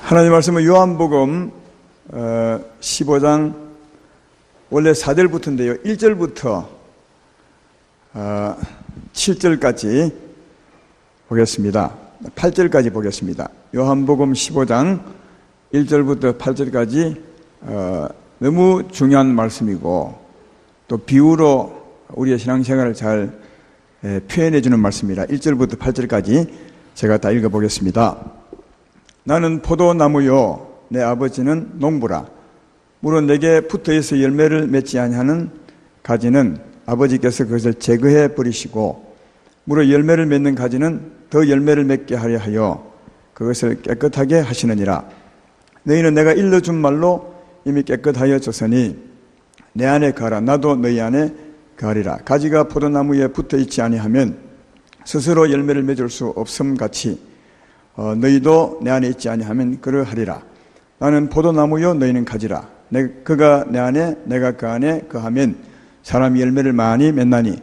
하나님 말씀은 요한복음 15장 원래 4절부터인데요. 1절부터 7절까지 보겠습니다. 8절까지 보겠습니다. 요한복음 15장 1절부터 8절까지 너무 중요한 말씀이고 또 비유로 우리의 신앙생활을 잘 표현해 주는 말씀이라 1절부터 8절까지 제가 다 읽어보겠습니다. 나는 포도나무요 내 아버지는 농부라. 물론 내게 붙어있어 열매를 맺지 아니하는 가지는 아버지께서 그것을 제거해 버리시고 물론 열매를 맺는 가지는 더 열매를 맺게 하려 하여 그것을 깨끗하게 하시느니라. 너희는 내가 일러준 말로 이미 깨끗하여 졌으니 내 안에 거하라. 나도 너희 안에 거하리라. 가지가 포도나무에 붙어있지 아니하면 스스로 열매를 맺을 수 없음 같이 너희도 내 안에 있지 아니하면 그러하리라. 나는 포도나무요 너희는 가지라. 그가 내 안에 내가 그 안에 거하면 사람이 열매를 많이 맺나니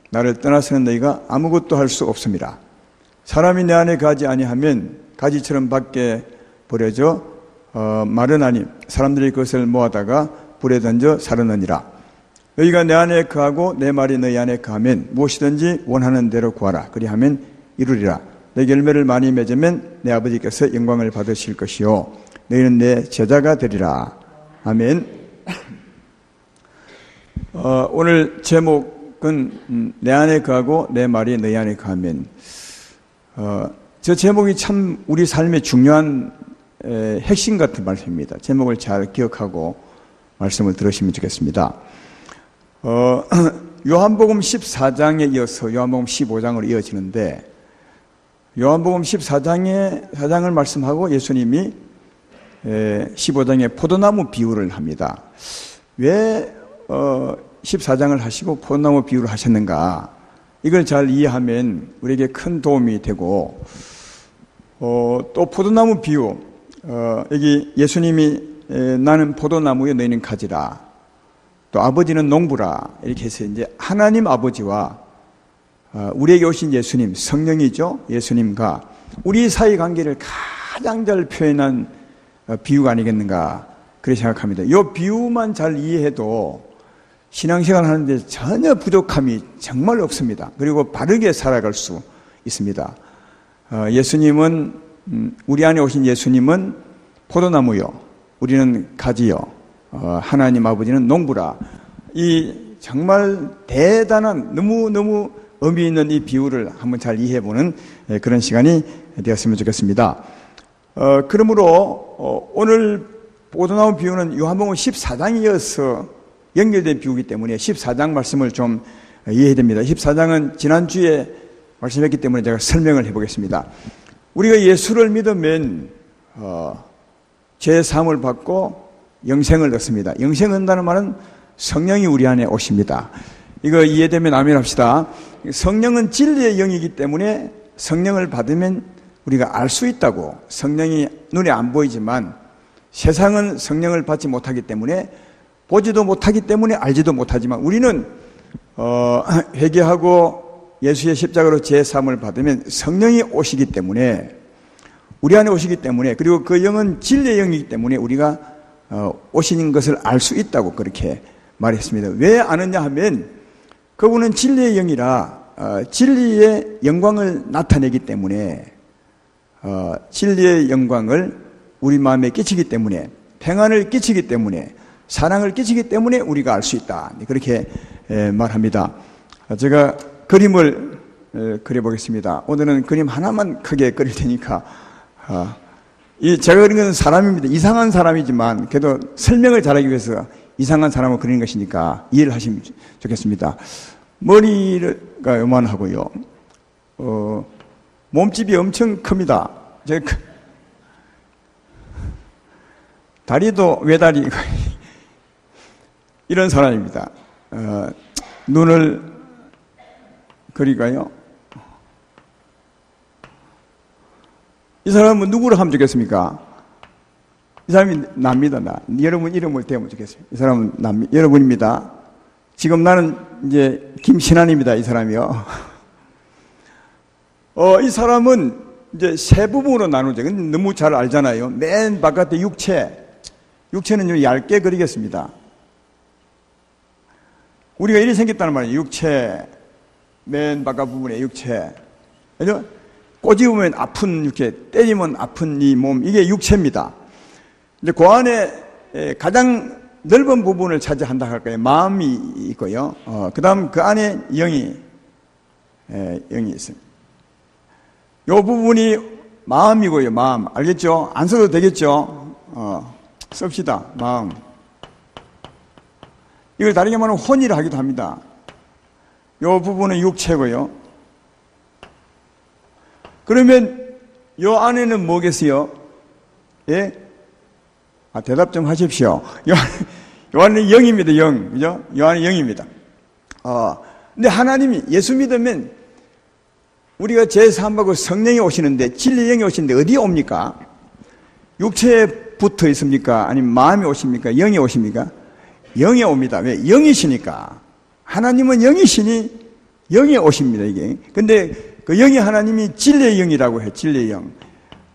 나를 떠나서는 너희가 아무것도 할 수 없음이라. 사람이 내 안에 거하지 아니하면 가지처럼 밖에 버려져 마르나니 사람들이 그것을 모아다가 불에 던져 사르느니라. 너희가 내 안에 거하고 내 말이 너희 안에 거하면 무엇이든지 원하는 대로 구하라. 그리하면 이루리라. 내 열매를 많이 맺으면 내 아버지께서 영광을 받으실 것이요 너희는 내 제자가 되리라. 아멘. 오늘 제목은 내 안에 거하고 내 말이 너희 안에 거하면. 저 제목이 참 우리 삶의 중요한 핵심 같은 말씀입니다. 제목을 잘 기억하고 말씀을 들으시면 좋겠습니다. 요한복음 14장에 이어서 요한복음 15장으로 이어지는데 요한복음 14장을 말씀하고 예수님이 15장에 포도나무 비유를 합니다. 왜 14장을 하시고 포도나무 비유를 하셨는가? 이걸 잘 이해하면 우리에게 큰 도움이 되고 또 포도나무 비유 여기 예수님이 나는 포도나무에 너희는 가지라. 또 아버지는 농부라. 이렇게 해서 이제 하나님 아버지와 우리에게 오신 예수님, 성령이죠. 예수님과 우리 사이 관계를 가장 잘 표현한 비유가 아니겠는가 그렇게 생각합니다. 이 비유만 잘 이해해도 신앙생활 하는데 전혀 부족함이 정말 없습니다. 그리고 바르게 살아갈 수 있습니다. 예수님은 우리 안에 오신 예수님은 포도나무요, 우리는 가지요, 하나님 아버지는 농부라. 이 정말 대단한 너무너무 의미 있는 이 비유를 한번 잘 이해해보는 그런 시간이 되었으면 좋겠습니다. 그러므로 오늘 포도나무 비유는 요한복음 14장이어서 연결된 비유이기 때문에 14장 말씀을 좀 이해해야 됩니다. 14장은 지난주에 말씀했기 때문에 제가 설명을 해보겠습니다. 우리가 예수를 믿으면 죄 사함을 받고 영생을 얻습니다. 영생을 얻는다는 말은 성령이 우리 안에 오십니다. 이거 이해되면 아멘 합시다. 성령은 진리의 영이기 때문에 성령을 받으면 우리가 알 수 있다고. 성령이 눈에 안 보이지만 세상은 성령을 받지 못하기 때문에 보지도 못하기 때문에 알지도 못하지만 우리는 회개하고 예수의 십자가로 죄 사함을 받으면 성령이 오시기 때문에 우리 안에 오시기 때문에 그리고 그 영은 진리의 영이기 때문에 우리가 오시는 것을 알 수 있다고 그렇게 말했습니다. 왜 아느냐 하면 그분은 진리의 영이라 진리의 영광을 나타내기 때문에 진리의 영광을 우리 마음에 끼치기 때문에 평안을 끼치기 때문에 사랑을 끼치기 때문에 우리가 알 수 있다. 그렇게 말합니다. 제가 그림을 그려보겠습니다. 오늘은 그림 하나만 크게 그릴 테니까 제가 그린 건 사람입니다. 이상한 사람이지만 그래도 설명을 잘하기 위해서 이상한 사람을 그리는 것이니까 이해를 하시면 좋겠습니다. 머리가 요만하고요. 몸집이 엄청 큽니다. 다리도 외다리 이런 사람입니다. 눈을 그리고요. 이 사람은 누구를 하면 좋겠습니까? 이 사람이 납니다. 여러분 이름을 대면 좋겠습니다. 이 사람은 여러분입니다. 지금 나는 이제 김신환입니다. 이 사람이요. 이 사람은 이제 세 부분으로 나누죠. 근데 너무 잘 알잖아요. 맨 바깥에 육체. 육체는 좀 얇게 그리겠습니다. 우리가 이리 생겼다는 말이에요. 육체. 맨 바깥 부분에 육체. 그죠? 꼬집으면 아픈, 이렇게 때리면 아픈 이 몸. 이게 육체입니다. 이제 그 안에 가장 넓은 부분을 차지한다 할까요? 마음이 있고요. 그 다음 그 안에 영이 있습니다. 요 부분이 마음이고요, 마음. 알겠죠? 안 써도 되겠죠? 씁시다, 마음. 이걸 다르게 말하면 혼이라 하기도 합니다. 요 부분은 육체고요. 그러면 요 안에는 뭐겠어요? 예? 대답 좀 하십시오. 요 안에는 영입니다, 영. 그죠? 요 안에 영입니다. 근데 하나님이 예수 믿으면 우리가 제3하고 성령이 오시는데, 진리의 영이 오시는데 어디에 옵니까? 육체에 붙어 있습니까? 아니면 마음이 오십니까? 영이 오십니까? 영이 옵니다. 왜? 영이시니까. 하나님은 영이시니 영이 오십니다, 이게. 근데 그 영이 하나님이 진리의 영이라고 해요, 진리의 영.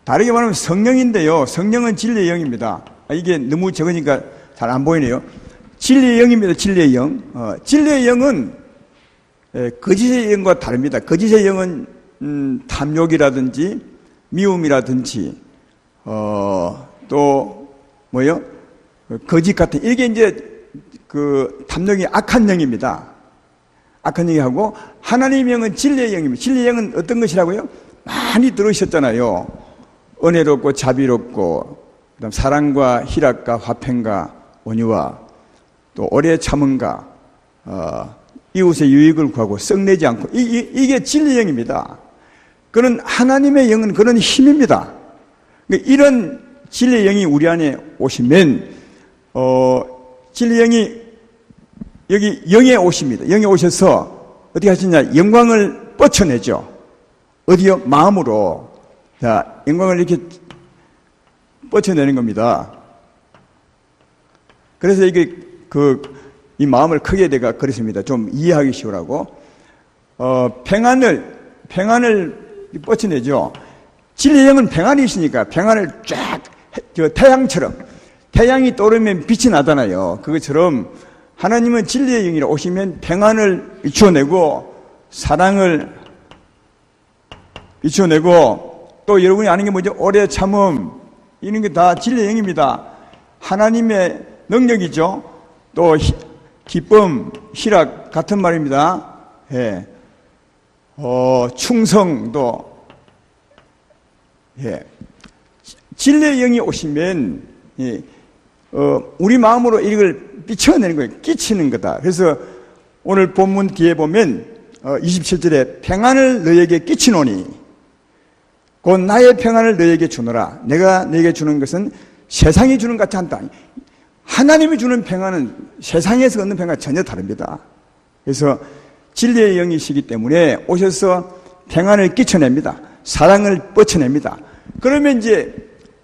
다르게 말하면 성령인데요. 성령은 진리의 영입니다. 이게 너무 적으니까 잘 안 보이네요. 진리의 영입니다, 진리의 영. 진리의 영은 거짓의 영과 다릅니다. 거짓의 영은 탐욕이라든지 미움이라든지 또 뭐요? 거짓 같은 이게 이제 그 탐욕이 악한 영입니다. 악한 영이 하고 하나님의 영은 진리의 영입니다. 진리의 영은 어떤 것이라고요? 많이 들으셨잖아요. 은혜롭고 자비롭고 그다음 사랑과 희락과 화평과 온유와 또 오래 참음과 이웃의 유익을 구하고 썩내지 않고 이게 진리의 영입니다. 그런 하나님의 영은 그런 힘입니다. 이런 진리의 영이 우리 안에 오시면 진리의 영이 여기 영에 오십니다. 영에 오셔서 어떻게 하시냐? 영광을 뻗쳐내죠. 어디요? 마음으로. 자, 영광을 이렇게 뻗쳐내는 겁니다. 그래서 이게 이 마음을 크게 내가 그랬습니다. 좀 이해하기 쉬우라고. 평안을 뻗쳐내죠. 진리의 영은 평안이 있으니까 평안을 쫙, 태양처럼, 태양이 떠오르면 빛이 나잖아요. 그것처럼 하나님은 진리의 영이라 오시면 평안을 비춰내고, 사랑을 비춰내고, 또 여러분이 아는 게 뭐죠? 오래 참음. 이런 게 다 진리의 영입니다. 하나님의 능력이죠. 또 기쁨, 희락 같은 말입니다. 예. 충성도. 예. 진리의 영이 오시면 우리 마음으로 이걸 비춰내는 거예요. 끼치는 거다. 그래서 오늘 본문 뒤에 보면 27절에 평안을 너에게 끼치노니 곧 나의 평안을 너에게 주노라. 내가 너에게 주는 것은 세상이 주는 것 같지 않다. 하나님이 주는 평안은 세상에서 얻는 평안과 전혀 다릅니다. 그래서 진리의 영이시기 때문에 오셔서 평안을 끼쳐냅니다. 사랑을 뻗쳐냅니다. 그러면 이제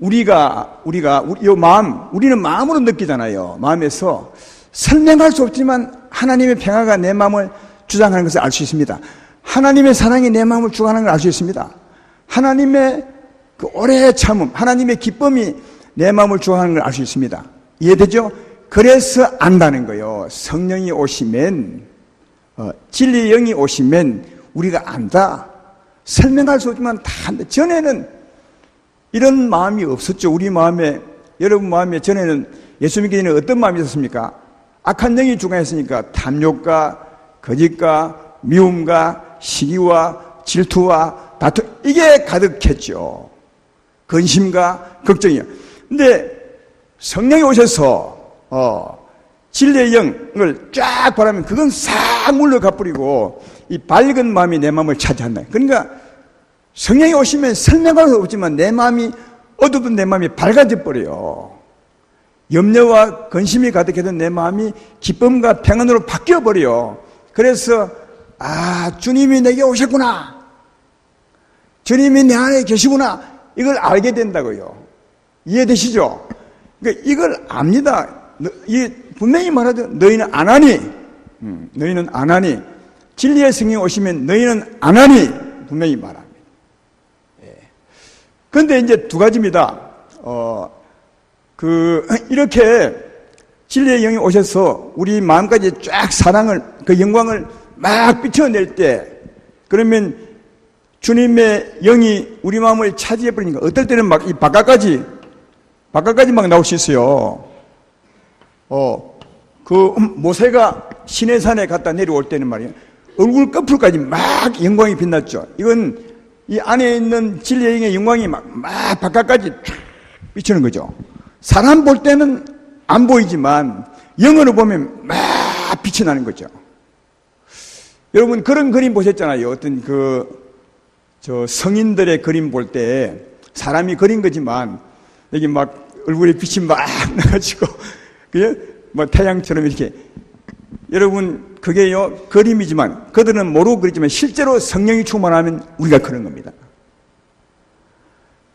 우리가 우리는 마음으로 느끼잖아요. 마음에서 설명할 수 없지만 하나님의 평화가 내 마음을 주장하는 것을 알 수 있습니다. 하나님의 사랑이 내 마음을 주장하는 걸 알 수 있습니다. 하나님의 그 오래 참음, 하나님의 기쁨이 내 마음을 주장하는 걸 알 수 있습니다. 이해되죠? 그래서 안다는 거예요. 성령이 오시면, 진리의 영이 오시면 우리가 안다. 설명할 수 없지만 다 안다. 전에는 이런 마음이 없었죠. 우리 마음에, 여러분 마음에 전에는 예수 믿기 전에 어떤 마음이 있었습니까? 악한 영이 주관했으니까 탐욕과 거짓과 미움과 시기와 질투와 다툼, 이게 가득했죠. 근심과 걱정이요. 근데 성령이 오셔서 진리의 영을 쫙 바라면 그건 싹 물러가버리고 이 밝은 마음이 내 마음을 차지한다. 그러니까 성령이 오시면 설명할 수 없지만 내 마음이 어두운 내 마음이 밝아져 버려요. 염려와 근심이 가득했던 내 마음이 기쁨과 평안으로 바뀌어 버려요. 그래서 주님이 내게 오셨구나. 주님이 내 안에 계시구나. 이걸 알게 된다고요. 이해되시죠? 그러니까 이걸 압니다. 분명히 말하죠. 너희는 안 하니. 너희는 안 하니. 진리의 성령이 오시면 너희는 안 하니. 분명히 말합니다. 예. 그런데 이제 두 가지입니다. 이렇게 진리의 영이 오셔서 우리 마음까지 쫙 사랑을, 그 영광을 막 비춰낼 때, 그러면 주님의 영이 우리 마음을 차지해버리니까 어떨 때는 막 이 바깥까지 막 나올 수 있어요. 모세가 시내산에 갔다 내려올 때는 말이에요. 얼굴 끝풀까지 막 영광이 빛났죠. 이건 이 안에 있는 진리의 영의 영광이 막 바깥까지 쫙 비추는 거죠. 사람 볼 때는 안 보이지만 영으로 보면 막 빛이 나는 거죠. 여러분 그런 그림 보셨잖아요. 어떤 성인들의 그림 볼 때 사람이 그린 거지만 여기 막 얼굴에 빛이 막 나가지고 그냥 뭐 태양처럼 이렇게. 여러분 그게요 그림이지만 그들은 모르고 그랬지만 실제로 성령이 충만하면 우리가 그런 겁니다.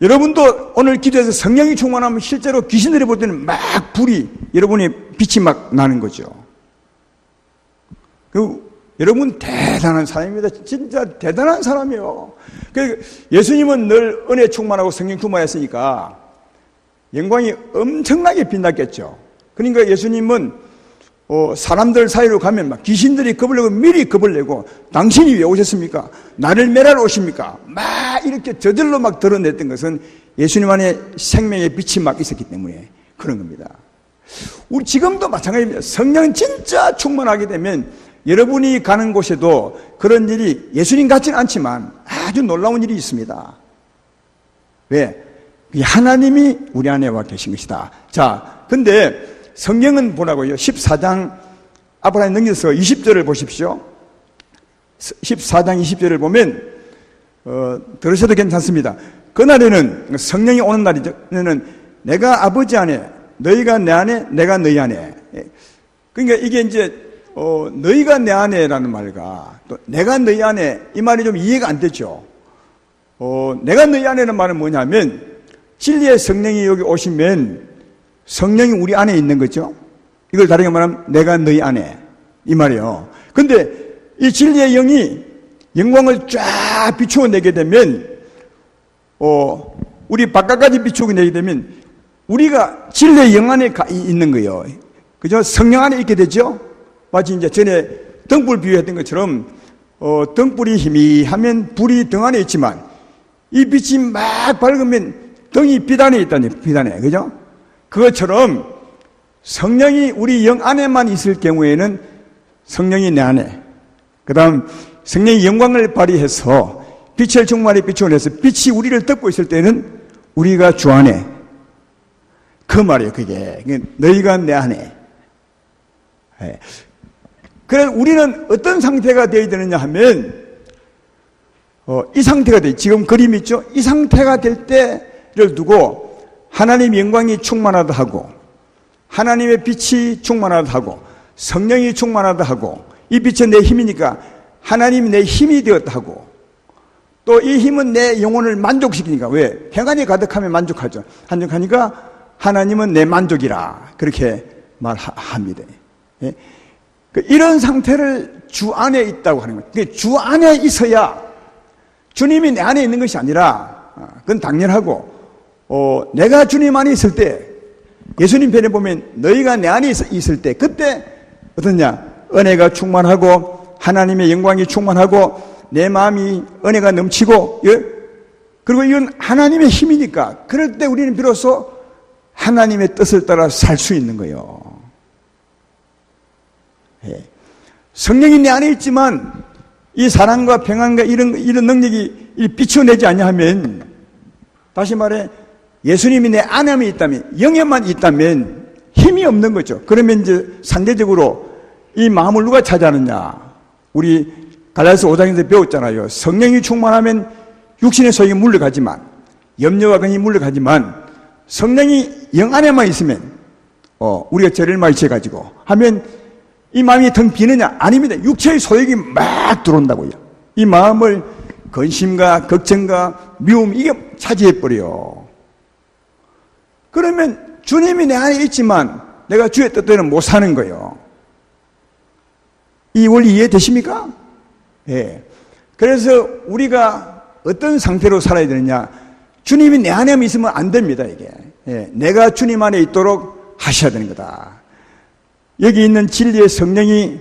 여러분도 오늘 기도해서 성령이 충만하면 실제로 귀신들이 볼 때는 막 불이 여러분의 빛이 막 나는 거죠. 여러분 대단한 사람입니다. 진짜 대단한 사람이에요. 예수님은 늘 은혜 충만하고 성령 충만했으니까 영광이 엄청나게 빛났겠죠. 그러니까 예수님은 사람들 사이로 가면 막 귀신들이 겁을 내고 미리 겁을 내고 당신이 왜 오셨습니까? 나를 매라러 오십니까? 막 이렇게 저절로 막 드러냈던 것은 예수님 안에 생명의 빛이 막 있었기 때문에 그런 겁니다. 우리 지금도 마찬가지입니다. 성령 진짜 충만하게 되면 여러분이 가는 곳에도 그런 일이 예수님 같지는 않지만 아주 놀라운 일이 있습니다. 왜? 하나님이 우리 안에 와 계신 것이다. 자, 근데 성경은 보라고요. 14장 앞으로 넘겨서 20절을 보십시오. 14장 20절을 보면 들으셔도 괜찮습니다. 그날에는 성령이 오는 날이죠. 그날에는 내가 아버지 안에 너희가 내 안에 내가 너희 안에. 그러니까 이게 이제 너희가 내 안에라는 말과 또 내가 너희 안에 이 말이 좀 이해가 안 되죠. 내가 너희 안에는 말은 뭐냐면 진리의 성령이 여기 오시면 성령이 우리 안에 있는 거죠. 이걸 다르게 말하면 내가 너희 안에 이 말이에요. 근데 이 진리의 영이 영광을 쫙 비추어 내게 되면 우리 바깥까지 비추어 내게 되면 우리가 진리의 영 안에 있는 거예요. 그죠? 성령 안에 있게 되죠. 마치 이제 전에 등불 비유했던 것처럼 등불이 희미하면 불이 등 안에 있지만 이 빛이 막 밝으면 등이 빛 안에 있다니, 빛 안에. 그죠? 그것처럼 성령이 우리 영 안에만 있을 경우에는 성령이 내 안에, 그 다음 성령이 영광을 발휘해서 빛을 충만히 비추어내서 빛이 우리를 덮고 있을 때는 우리가 주 안에, 그 말이에요. 그게 너희가 내 안에. 그래서 우리는 어떤 상태가 되어야 되느냐 하면 이 상태가 돼. 지금 그림 있죠? 이 상태가 될 때를 두고 하나님의 영광이 충만하다 하고 하나님의 빛이 충만하다 하고 성령이 충만하다 하고 이 빛은 내 힘이니까 하나님이 내 힘이 되었다 하고 또 이 힘은 내 영혼을 만족시키니까 왜? 평안이 가득하면 만족하죠. 만족하니까 하나님은 내 만족이라 그렇게 말합니다. 예? 이런 상태를 주 안에 있다고 하는 거예요. 주 안에 있어야 주님이 내 안에 있는 것이 아니라 그건 당연하고 내가 주님 안에 있을 때 예수님 편에 보면 너희가 내 안에 있을 때 그때 어떠냐? 은혜가 충만하고 하나님의 영광이 충만하고 내 마음이 은혜가 넘치고 그리고 이건 하나님의 힘이니까 그럴 때 우리는 비로소 하나님의 뜻을 따라 살 수 있는 거예요. 성령이 내 안에 있지만 이 사랑과 평안과 이런 능력이 비춰내지 아니하면 다시 말해 예수님이 내 안에만 있다면 영에만 있다면 힘이 없는 거죠. 그러면 이제 상대적으로 이 마음을 누가 차지하느냐? 우리 갈라디아서 5장에서 배웠잖아요. 성령이 충만하면 육신의 소욕이 물러가지만 염려와 근이 물러가지만 성령이 영 안에만 있으면 우리가 죄를 많이 지어가지고 하면 이 마음이 텅 비느냐? 아닙니다. 육체의 소욕이 막 들어온다고요. 이 마음을 근심과 걱정과 미움 이게 차지해버려요. 그러면 주님이 내 안에 있지만 내가 주의 뜻대로 못 사는 거예요. 이 원리 이해되십니까? 예. 그래서 우리가 어떤 상태로 살아야 되느냐? 주님이 내 안에 있으면 안 됩니다, 이게. 예, 내가 주님 안에 있도록 하셔야 되는 거다. 여기 있는 진리의 성령이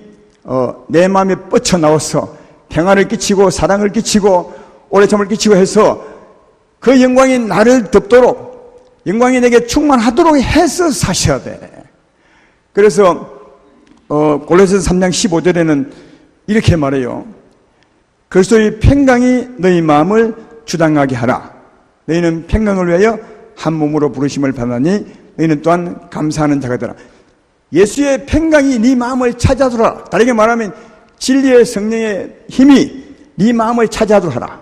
내 마음에 뻗쳐나와서 평안을 끼치고 사랑을 끼치고 오래참을 끼치고 해서 그 영광이 나를 덮도록 영광이 내게 충만하도록 해서 사셔야 돼. 그래서 골로새서 3장 15절에는 이렇게 말해요. 그리스도의 평강이 너희 마음을 주당하게 하라. 너희는 평강을 위하여 한 몸으로 부르심을 받았니 너희는 또한 감사하는 자가 되라. 예수의 평강이 네 마음을 차지하도록 하라. 다르게 말하면 진리의 성령의 힘이 네 마음을 차지하도록 하라.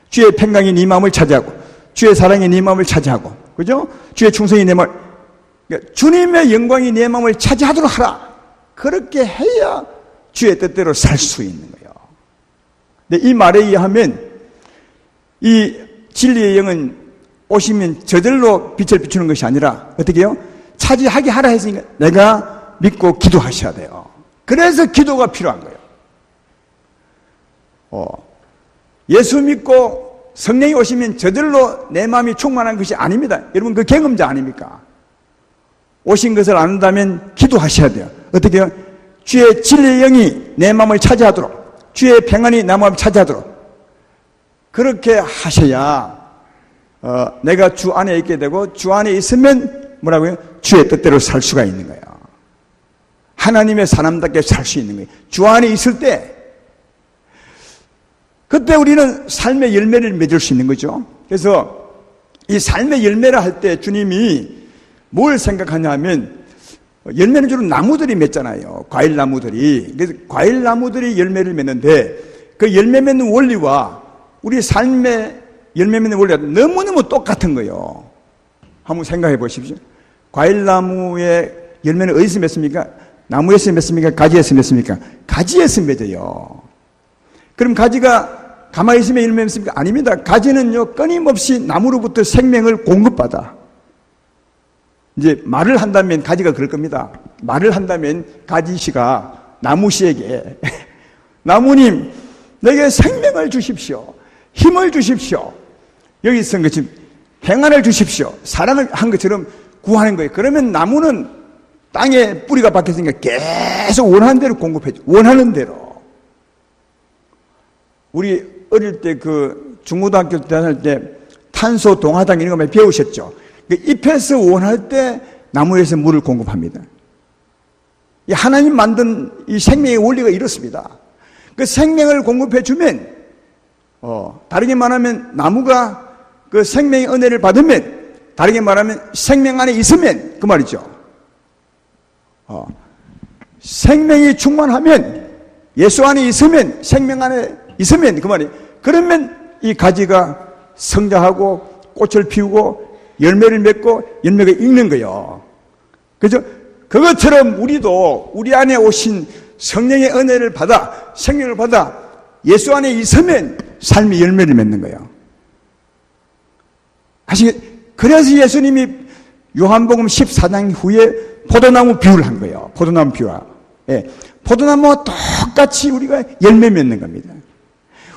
주의 평강이 네 마음을 차지하고 주의 사랑이 네 마음을 차지하고 그죠? 주의 충성이 내 마음을 그러니까 주님의 영광이 내 마음을 차지하도록 하라. 그렇게 해야 주의 뜻대로 살 수 있는 거예요. 근데 이 말에 의하면 이 진리의 영은 오시면 저절로 빛을 비추는 것이 아니라 어떻게 해요? 차지하게 하라 했으니까 내가 믿고 기도하셔야 돼요. 그래서 기도가 필요한 거예요. 예수 믿고 성령이 오시면 저절로 내 마음이 충만한 것이 아닙니다. 여러분 그 경험자 아닙니까? 오신 것을 안다면 기도하셔야 돼요. 어떻게 해요? 주의 진리의 영이 내 마음을 차지하도록 주의 평안이 내 마음을 차지하도록 그렇게 하셔야 내가 주 안에 있게 되고 주 안에 있으면 뭐라고요? 주의 뜻대로 살 수가 있는 거예요. 하나님의 사람답게 살 수 있는 거예요. 주 안에 있을 때 그때 우리는 삶의 열매를 맺을 수 있는 거죠. 그래서 이 삶의 열매를 할 때 주님이 뭘 생각하냐 하면 열매는 주로 나무들이 맺잖아요. 과일 나무들이. 그래서 과일 나무들이 열매를 맺는데 그 열매 맺는 원리와 우리 삶의 열매 맺는 원리가 너무너무 똑같은 거예요. 한번 생각해 보십시오. 과일 나무의 열매는 어디서 맺습니까? 나무에서 맺습니까? 가지에서 맺습니까? 가지에서 맺어요. 그럼 가지가 가만히 있으면 열매 맺습니까? 아닙니다. 가지는요, 끊임없이 나무로부터 생명을 공급받아. 이제 말을 한다면 가지가 그럴 겁니다. 말을 한다면 가지씨가 나무씨에게 나무님, 내게 생명을 주십시오. 힘을 주십시오. 여기서 것이 평안을 주십시오. 사랑을 한 것처럼 구하는 거예요. 그러면 나무는 땅에 뿌리가 박혔으니까 계속 원하는 대로 공급해줘. 원하는 대로. 우리 어릴 때 그 중고등학교 다닐 때 탄소 동화당 이런 거 많이 배우셨죠? 잎에서 원할 때 나무에서 물을 공급합니다. 하나님 만든 이 생명의 원리가 이렇습니다. 그 생명을 공급해주면, 다르게 말하면 나무가 그 생명의 은혜를 받으면, 다르게 말하면 생명 안에 있으면, 그 말이죠. 생명이 충만하면, 예수 안에 있으면, 생명 안에 있으면, 그 말이에요. 그러면 이 가지가 성장하고 꽃을 피우고 열매를 맺고 열매가 익는 거예요. 그죠? 그것처럼 우리도 우리 안에 오신 성령의 은혜를 받아, 생명을 받아 예수 안에 있으면 삶이 열매를 맺는 거예요. 아시겠? 그래서 예수님이 요한복음 14장 후에 포도나무 비유를 한 거예요. 포도나무 비유와. 예. 포도나무와 똑같이 우리가 열매 맺는 겁니다.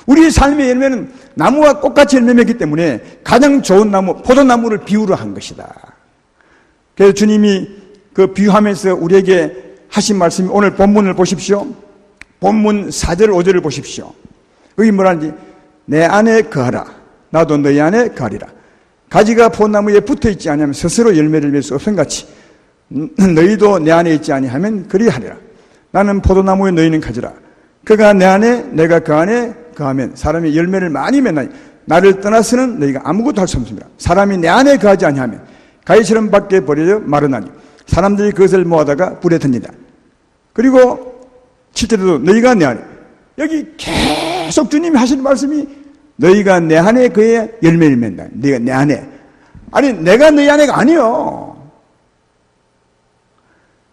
우리 삶의 열매는 나무와 똑같이 열매 맺기 때문에 가장 좋은 나무, 포도나무를 비유로 한 것이다. 그래서 주님이 그 비유하면서 우리에게 하신 말씀이 오늘 본문을 보십시오. 본문 4절 5절을 보십시오. 여기 뭐라는지 내 안에 거하라. 나도 너희 안에 거하리라. 가지가 포도나무에 붙어있지 아니하면 스스로 열매를 맺을 수 없음같이 너희도 내 안에 있지 아니하면 그리하리라. 나는 포도나무에 너희는 가지라. 그가 내 안에 내가 그 안에 거하면 사람이 열매를 많이 맺나니 나를 떠나서는 너희가 아무것도 할 수 없습니다. 사람이 내 안에 거하지 아니하면 가시처럼 밖에 버려져 마르나니 사람들이 그것을 모아다가 불에 던진다. 그리고 7절에도 너희가 내 안에, 여기 계속 주님이 하시는 말씀이 너희가 내 안에 그의 열매를 맺는다. 너희가 내 안에. 아니 내가 너희 안에가 아니요.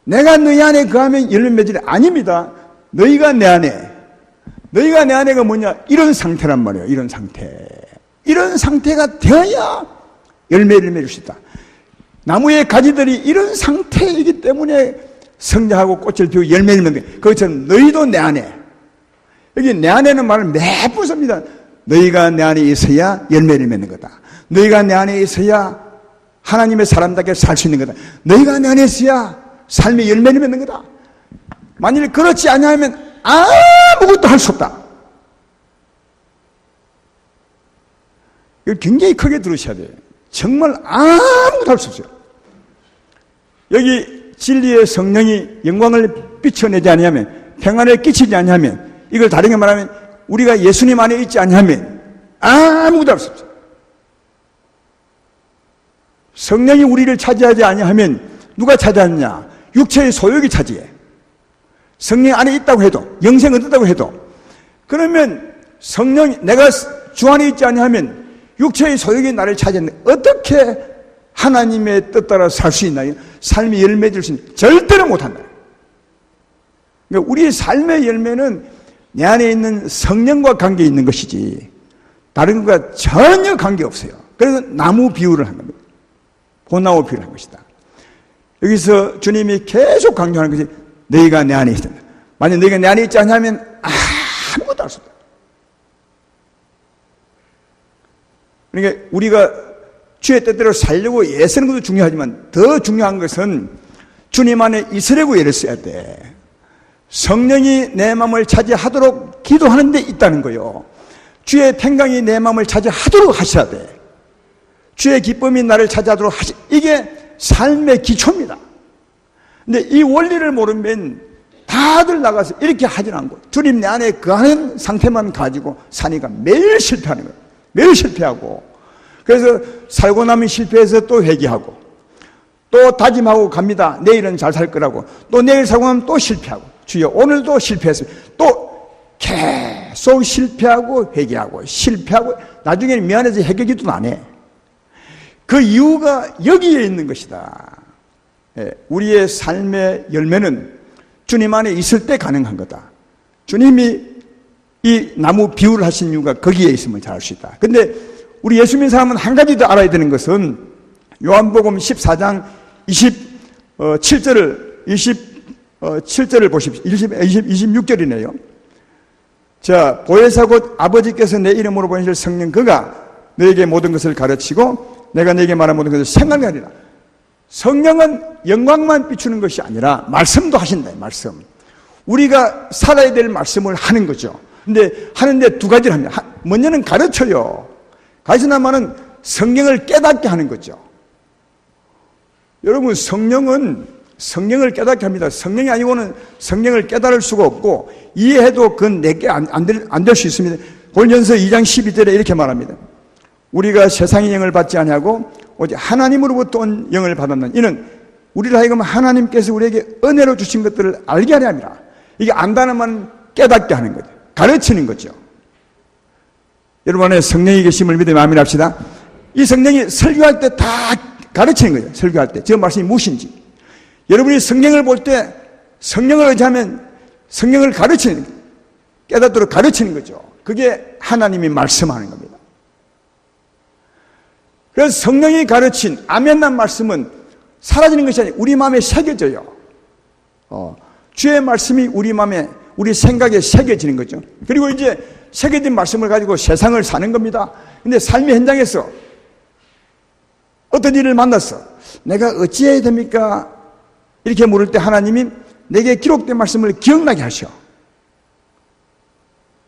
내가 너희 안에 거하면 열매 맺으리 아닙니다. 너희가 내 안에. 너희가 내 안에가 뭐냐? 이런 상태란 말이에요. 이런 상태. 이런 상태가 되어야 열매를 맺을 수 있다. 나무의 가지들이 이런 상태이기 때문에 성장하고 꽃을 피우고 열매를 맺는 거예요. 그것처럼 너희도 내 안에. 여기 내 안에는 말을 매번 씁니다. 너희가 내 안에 있어야 열매를 맺는 거다. 너희가 내 안에 있어야 하나님의 사람답게 살 수 있는 거다. 너희가 내 안에 있어야 삶의 열매를 맺는 거다. 만일 그렇지 않으면 아무것도 할 수 없다. 이걸 굉장히 크게 들으셔야 돼요. 정말 아무것도 할 수 없어요. 여기 진리의 성령이 영광을 비춰내지 않으면, 평안을 끼치지 않으면, 이걸 다르게 말하면 우리가 예수님 안에 있지 않으면 아무것도 할 수 없어요. 성령이 우리를 차지하지 아니하면 누가 차지하느냐? 육체의 소욕이 차지해. 성령 안에 있다고 해도, 영생을 얻었다고 해도, 그러면 성령이, 내가 주 안에 있지 아니하면 육체의 소욕이 나를 차지하는데 어떻게 하나님의 뜻 따라 살 수 있나요? 삶의 열매 줄 수 있는, 절대로 못한다. 그러니까 우리의 삶의 열매는 내 안에 있는 성령과 관계 있는 것이지 다른 것과 전혀 관계없어요. 그래서 나무 비유를 한 겁니다. 봄나무 비유를 한 것이다. 여기서 주님이 계속 강조하는 것이 너희가 내 안에 있다. 만약 너희가 내 안에 있지 않으면 아무것도 할 수 없다. 그러니까 우리가 주의 뜻대로 살려고 애쓰는 것도 중요하지만 더 중요한 것은 주님 안에 있으려고 애를 써야 돼. 성령이 내 마음을 차지하도록 기도하는 데 있다는 거요. 주의 평강이 내 마음을 차지하도록 하셔야 돼. 주의 기쁨이 나를 차지하도록 이게 삶의 기초입니다. 근데 이 원리를 모르면 다들 나가서 이렇게 하진 않고 주님 내 안에 그 하는 상태만 가지고 사니까 매일 실패하는 거예요. 매일 실패하고, 그래서 살고 나면 실패해서 또 회개하고 또 다짐하고 갑니다. 내일은 잘 살 거라고. 또 내일 살고 나면 또 실패하고, 주여 오늘도 실패했어요. 또 계속 실패하고 회개하고 실패하고 나중에는 미안해서 회개기도 안 해. 그 이유가 여기에 있는 것이다. 우리의 삶의 열매는 주님 안에 있을 때 가능한 거다. 주님이 이 나무 비유를 하신 이유가 거기에 있으면 잘할 수 있다. 근데 우리 예수 믿는 사람은 한 가지 더 알아야 되는 것은 요한복음 14장 27절을 보십시오. 26절이네요. 자, 보혜사 곧 아버지께서 내 이름으로 보내실 성령 그가 너에게 모든 것을 가르치고 내가 네게 말한 모든 것을 생각하리라. 성령은 영광만 비추는 것이 아니라 말씀도 하신다. 말씀. 우리가 살아야 될 말씀을 하는 거죠. 근데 하는데 두 가지를 합니다. 먼저는 가르쳐요. 가르치는 말은 성령을 깨닫게 하는 거죠. 여러분, 성령을 깨닫게 합니다. 성령이 아니고는 성령을 깨달을 수가 없고 이해해도 그건 내게 안 될 수 있습니다. 골전서 2장 12절에 이렇게 말합니다. 우리가 세상의 영을 받지 아니하고 오직 하나님으로부터 온 영을 받았는 이는 우리를 하여금 하나님께서 우리에게 은혜로 주신 것들을 알게 하려 함이라. 이게 안다는 말은 깨닫게 하는 거죠. 가르치는 거죠. 여러분 안에 성령이 계심을 믿으며 아멘합시다. 이 성령이 설교할 때 다 가르치는 거예요. 설교할 때 지금 말씀이 무엇인지. 여러분이 성령을 볼 때 성령을 의지하면 성령을 가르치는 거예요. 깨닫도록 가르치는 거죠. 그게 하나님이 말씀하는 겁니다. 그래서 성령이 가르친 아멘난 말씀은 사라지는 것이 아니라 우리 마음에 새겨져요. 주의 말씀이 우리 마음에, 우리 생각에 새겨지는 거죠. 그리고 이제 새겨진 말씀을 가지고 세상을 사는 겁니다. 근데 삶의 현장에서 어떤 일을 만났어. 내가 어찌해야 됩니까? 이렇게 물을 때 하나님이 내게 기록된 말씀을 기억나게 하셔.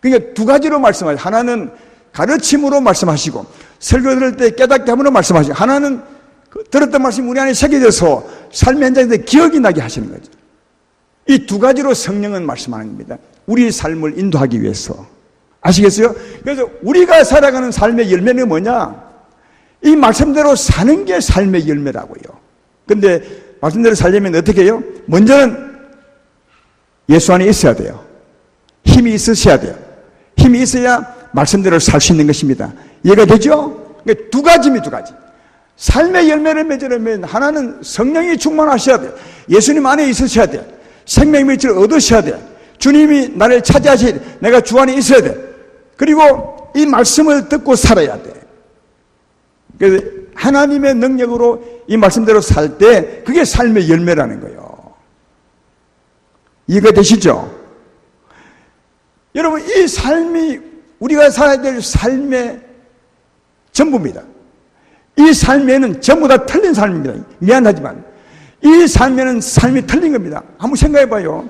그러니까 두 가지로 말씀하셔. 하나는 가르침으로 말씀하시고 설교 들을 때 깨닫게 함으로 말씀하시고, 하나는 들었던 말씀이 우리 안에 새겨져서 삶의 현장에서 기억이 나게 하시는 거죠. 이 두 가지로 성령은 말씀하는 겁니다. 우리 삶을 인도하기 위해서. 아시겠어요? 그래서 우리가 살아가는 삶의 열매는 뭐냐? 이 말씀대로 사는 게 삶의 열매라고요. 근데 말씀대로 살려면 어떻게 해요? 먼저는 예수 안에 있어야 돼요. 힘이 있으셔야 돼요. 힘이 있어야 말씀대로 살 수 있는 것입니다. 이해가 되죠? 그러니까 두 가지입니다. 두 가지. 삶의 열매를 맺으려면 하나는 성령이 충만하셔야 돼요. 예수님 안에 있으셔야 돼요. 생명의 물질을 얻으셔야 돼요. 주님이 나를 차지하셔야 돼요. 내가 주 안에 있어야 돼요. 그리고 이 말씀을 듣고 살아야 돼요. 그래서 하나님의 능력으로 이 말씀대로 살 때 그게 삶의 열매라는 거예요. 이해가 되시죠? 여러분, 이 삶이 우리가 살아야 될 삶의 전부입니다. 이 삶에는 전부 다 틀린 삶입니다. 미안하지만 이 삶에는 삶이 틀린 겁니다. 한번 생각해 봐요.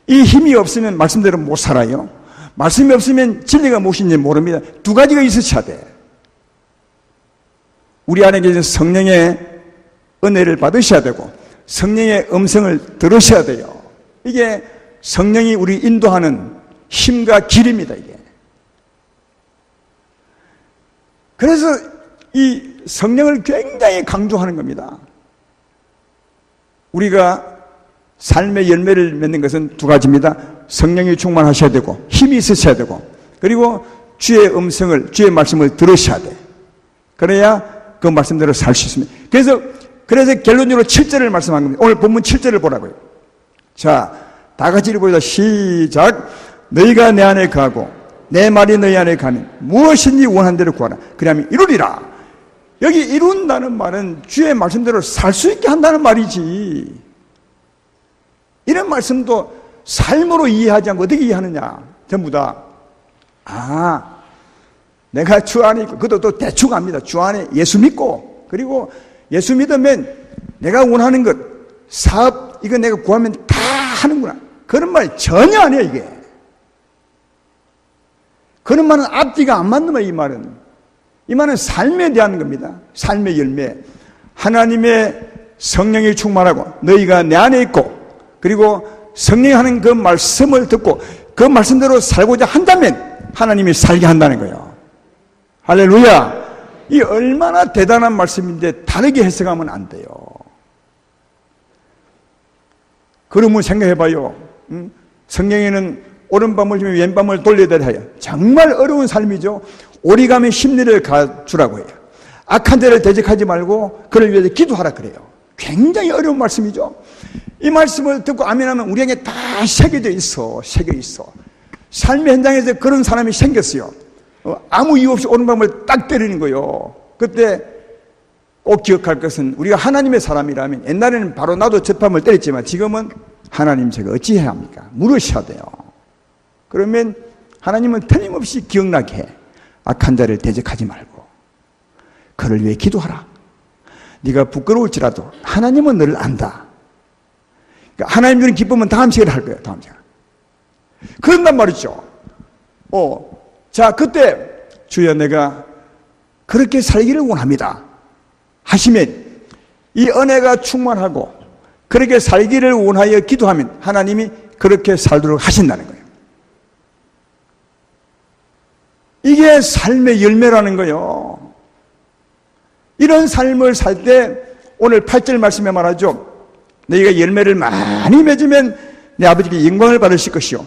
이 힘이 없으면 말씀대로 못 살아요. 말씀이 없으면 진리가 무엇인지 모릅니다. 두 가지가 있으셔야 돼. 우리 안에 계신 성령의 은혜를 받으셔야 되고 성령의 음성을 들으셔야 돼요. 이게 성령이 우리 인도하는 힘과 길입니다. 이게. 그래서 이 성령을 굉장히 강조하는 겁니다. 우리가 삶의 열매를 맺는 것은 두 가지입니다. 성령이 충만하셔야 되고 힘이 있으셔야 되고 그리고 주의 음성을 주의 말씀을 들으셔야 돼. 그래야 그 말씀대로 살 수 있습니다. 그래서 결론적으로 7절을 말씀한 겁니다. 오늘 본문 7절을 보라고요. 자, 다 같이 읽어보자. 시작. 너희가 내 안에 거하고 내 말이 너희 안에 가면 무엇인지 원한 대로 구하라. 그러면 이루리라. 여기 이룬다는 말은 주의 말씀대로 살 수 있게 한다는 말이지. 이런 말씀도 삶으로 이해하지 않고 어떻게 이해하느냐. 전부 다 내가 주 안에 있고 그것도 또 대충 압니다. 주 안에 예수 믿고 그리고 예수 믿으면 내가 원하는 것 사업 이거 내가 구하면 다 하는구나. 그런 말 전혀 아니에요. 이게 그런 말은 앞뒤가 안 맞는 거예요. 이 말은 삶에 대한 겁니다. 삶의 열매. 하나님의 성령이 충만하고 너희가 내 안에 있고 그리고 성령이 하는 그 말씀을 듣고 그 말씀대로 살고자 한다면 하나님이 살게 한다는 거예요. 할렐루야. 이 얼마나 대단한 말씀인데 다르게 해석하면 안 돼요. 그러면 생각해봐요. 성경에는 오른밤을 주면 왼밤을 돌려야 해요. 정말 어려운 삶이죠. 오리 가면 심리를 가주라고 해요. 악한 자를 대적하지 말고 그를 위해서 기도하라 그래요. 굉장히 어려운 말씀이죠. 이 말씀을 듣고 아멘하면 우리에게 다 새겨져 있어. 삶의 현장에서 그런 사람이 생겼어요. 아무 이유 없이 오른밤을 딱 때리는 거예요. 그때 꼭 기억할 것은 우리가 하나님의 사람이라면 옛날에는 바로 나도 젖밤을 때렸지만 지금은 하나님 제가 어찌해야 합니까? 물으셔야 돼요. 그러면 하나님은 틀림없이 기억나게 해. 악한 자를 대적하지 말고 그를 위해 기도하라. 네가 부끄러울지라도 하나님은 너를 안다. 그러니까 하나님 주는 기쁨은 다음 시간에 할 거예요. 다음 시간에. 그런단 말이죠. 자, 그때 주여 내가 그렇게 살기를 원합니다 하시면 이 은혜가 충만하고 그렇게 살기를 원하여 기도하면 하나님이 그렇게 살도록 하신다는 거예요. 이게 삶의 열매라는 거예요. 이런 삶을 살 때 오늘 8절 말씀에 말하죠. 너희가 열매를 많이 맺으면 내 아버지께 영광을 받으실 것이요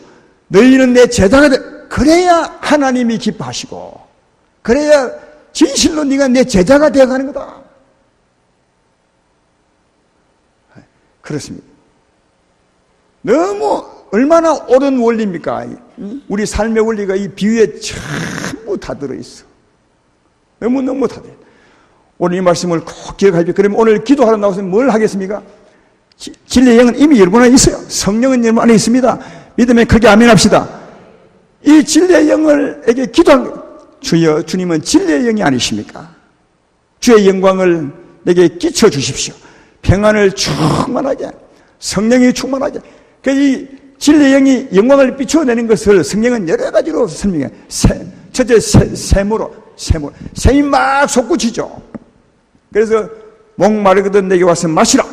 너희는 내 제자가 그래야 하나님이 기뻐하시고 그래야 진실로 네가 내 제자가 되어가는 거다. 그렇습니다. 너무 얼마나 옳은 원리입니까? 우리 삶의 원리가 이 비유에 전부 다 들어있어. 너무너무 다 들어있어. 오늘 이 말씀을 꼭 기억하십시오. 그러면 오늘 기도하러 나와서 뭘 하겠습니까? 진리의 영은 이미 여러분 안에 있어요. 성령은 여러분 안에 있습니다. 믿으면 크게 아멘 합시다. 이 진리의 영을에게 기도한 거예요. 주여, 주님은 진리의 영이 아니십니까? 주의 영광을 내게 끼쳐 주십시오. 평안을 충만하게, 성령이 충만하게. 이 진리의 영이 영광을 비춰내는 것을 성령은 여러 가지로 설명해요. 첫째, 샘으로. 샘이 막 솟구치죠. 그래서 목마르거든 내게 와서 마시라.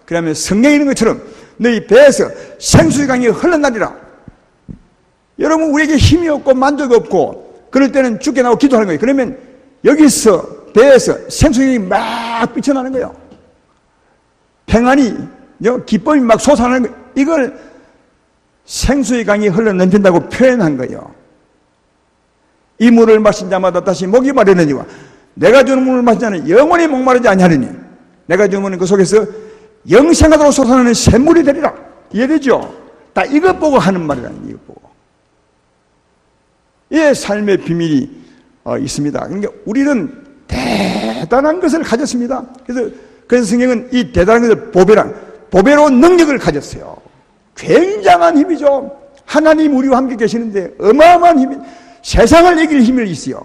그러면 성령이 있는 것처럼 너희 배에서 생수의 강이 흘러나리라. 여러분, 우리에게 힘이 없고 만족이 없고 그럴 때는 죽게 나오고 기도하는 거예요. 그러면 여기서 배에서 생수의 강이 막 비쳐나는 거예요. 평안이, 기쁨이 막 솟아나는 거예요. 이걸 생수의 강이 흘러넘친다고 표현한 거예요. 이 물을 마신 자마다 다시 목이 마르느니와 내가 주는 물을 마신 자는 영원히 목마르지 아니하리니 내가 주는 물은 그 속에서 영생하도록 솟아나는 샘물이 되리라. 이해되죠? 다 이것 보고 하는 말이라는 이것 보고. 이 삶의 비밀이 있습니다. 그러니까 우리는 대단한 것을 가졌습니다. 그래서 성경은 이 대단한 것을 보배로운 능력을 가졌어요. 굉장한 힘이죠. 하나님 우리와 함께 계시는데 어마어마한 힘이, 세상을 이길 힘이 있어요.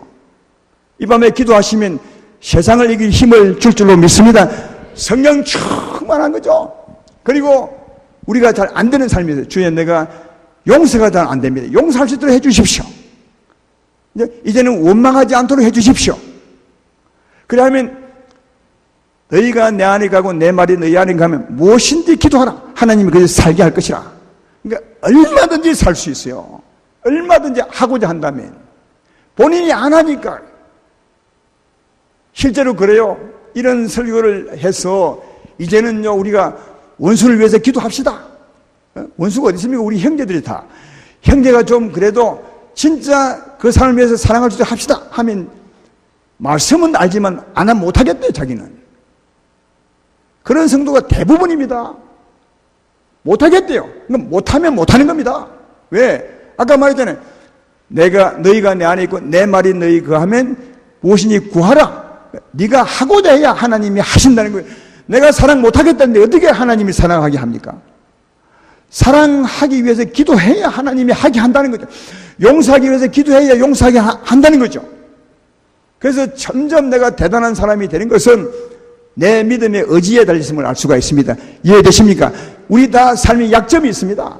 이 밤에 기도하시면 세상을 이길 힘을 줄 줄로 믿습니다. 성령 충만한 거죠. 그리고 우리가 잘 안 되는 삶이에요. 주여, 내가 용서가 잘 안 됩니다. 용서할 수 있도록 해주십시오. 이제는 원망하지 않도록 해주십시오. 그러면 너희가 내 안에 가고 내 말이 너희 안에 가면 무엇인지 기도하라. 하나님이 그래서 살게 할 것이라. 그러니까 얼마든지 살 수 있어요. 얼마든지 하고자 한다면. 본인이 안 하니까. 실제로 그래요. 이런 설교를 해서 이제는요, 우리가 원수를 위해서 기도합시다. 원수가 어디 있습니까? 우리 형제들이 다. 형제가 좀 그래도 진짜 그 사람을 위해서 사랑할 수 있도록 합시다 하면 말씀은 알지만 안 하면 못하겠대요, 자기는. 그런 성도가 대부분입니다. 못하겠대요. 못하면 못하는 겁니다. 왜? 아까 말했잖아요. 너희가 내 안에 있고 내 말이 너희 그 하면 무엇이니 구하라. 네가 하고자 해야 하나님이 하신다는 거예요. 내가 사랑 못하겠다는데 어떻게 하나님이 사랑하게 합니까? 사랑하기 위해서 기도해야 하나님이 하게 한다는 거죠. 용서하기 위해서 기도해야 용서하게 한다는 거죠. 그래서 점점 내가 대단한 사람이 되는 것은 내 믿음의 의지에 달렸음을 알 수가 있습니다. 이해되십니까? 우리 다 삶의 약점이 있습니다.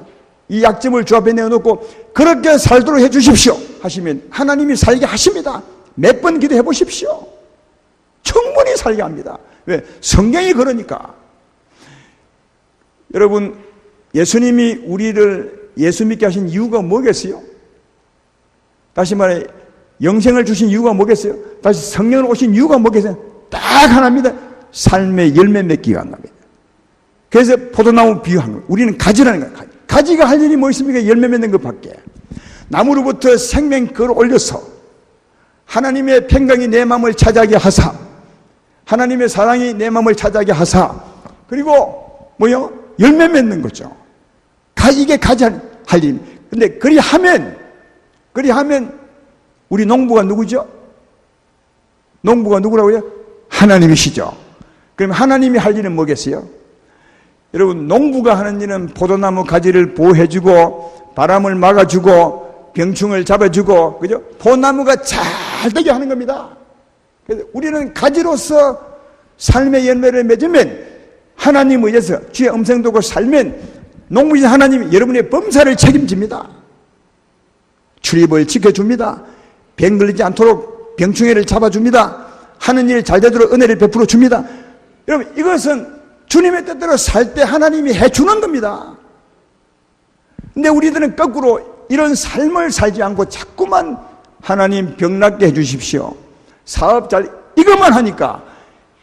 이 약점을 주 앞에 내어놓고 그렇게 살도록 해주십시오 하시면 하나님이 살게 하십니다. 몇 번 기도해 보십시오. 충분히 살게 합니다. 왜? 성경이 그러니까. 여러분, 예수님이 우리를 예수 믿게 하신 이유가 뭐겠어요? 다시 말해, 영생을 주신 이유가 뭐겠어요? 다시 성령을 오신 이유가 뭐겠어요? 딱 하나입니다. 삶의 열매 맺기 위한 겁니다. 그래서 포도나무 비유한 거예요. 우리는 가지라는 거예요. 가지가 할 일이 뭐 있습니까? 열매 맺는 것밖에. 나무로부터 생명걸 올려서 하나님의 평강이 내 마음을 차지하게 하사, 하나님의 사랑이 내 마음을 차지하게 하사, 그리고 뭐요? 열매 맺는 거죠. 이게 가지 할 일입니다. 근데 그리하면 우리 농부가 누구죠? 농부가 누구라고요? 하나님이시죠. 그럼 하나님이 할 일은 뭐겠어요? 여러분, 농부가 하는 일은 포도나무 가지를 보호해주고 바람을 막아주고 병충을 잡아주고, 그죠? 포도나무가 잘 되게 하는 겁니다. 그래서 우리는 가지로서 삶의 열매를 맺으면 하나님 의해서 주의 음성 듣고 살면 농부이신 하나님이 여러분의 범사를 책임집니다. 출입을 지켜줍니다. 병 걸리지 않도록 병충해를 잡아줍니다. 하는 일 잘 되도록 은혜를 베풀어 줍니다. 여러분, 이것은 주님의 뜻대로 살 때 하나님이 해주는 겁니다. 근데 우리들은 거꾸로 이런 삶을 살지 않고 자꾸만 하나님 병 낫게 해주십시오, 사업 잘, 이것만 하니까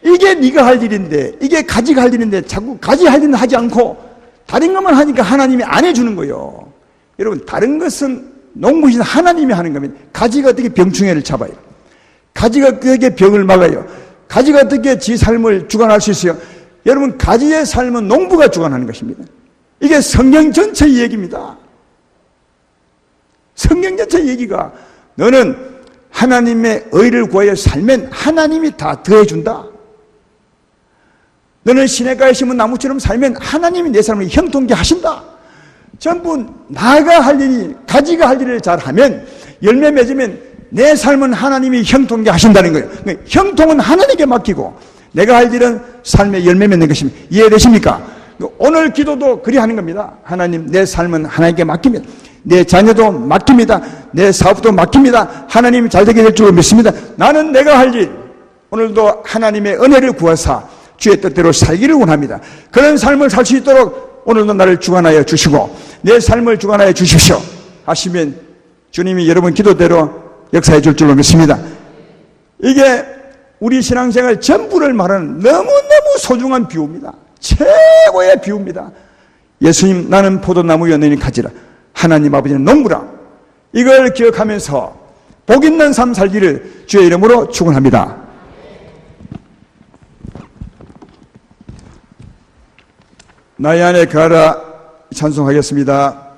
이게 네가 할 일인데, 이게 가지가 할 일인데 자꾸 가지 할 일은 하지 않고 다른 것만 하니까 하나님이 안 해주는 거예요. 여러분, 다른 것은 농부이신 하나님이 하는 겁니다. 가지가 어떻게 병충해를 잡아요? 가지가 어떻게 병을 막아요? 가지가 어떻게 지 삶을 주관할 수 있어요? 여러분, 가지의 삶은 농부가 주관하는 것입니다. 이게 성경 전체의 얘기입니다. 성경 전체의 얘기가, 너는 하나님의 의를 구하여 살면 하나님이 다 더해준다. 너는 시냇가에 심은 나무처럼 살면 하나님이 내 삶을 형통케 하신다. 전부 나가 할 일이, 가지가 할 일을 잘하면, 열매 맺으면 내 삶은 하나님이 형통케 하신다는 거예요. 그러니까 형통은 하나님께 맡기고 내가 할 일은 삶의 열매 맺는 것입니다. 이해되십니까? 오늘 기도도 그리 하는 겁니다. 하나님, 내 삶은 하나님께 맡깁니다. 내 자녀도 맡깁니다. 내 사업도 맡깁니다. 하나님이 잘되게 될 줄 믿습니다. 나는 내가 할 일, 오늘도 하나님의 은혜를 구하사 주의 뜻대로 살기를 원합니다. 그런 삶을 살 수 있도록 오늘도 나를 주관하여 주시고 내 삶을 주관하여 주십시오 하시면 주님이 여러분 기도대로 역사해 줄 줄로 믿습니다. 이게 우리 신앙생활 전부를 말하는 너무너무 소중한 비유입니다. 최고의 비유입니다. 예수님, 나는 포도나무여 너희는 가지라. 하나님 아버지는 농부라. 이걸 기억하면서 복 있는 삶 살기를 주의 이름으로 축원합니다. 나의 안에 거하라 찬송하겠습니다.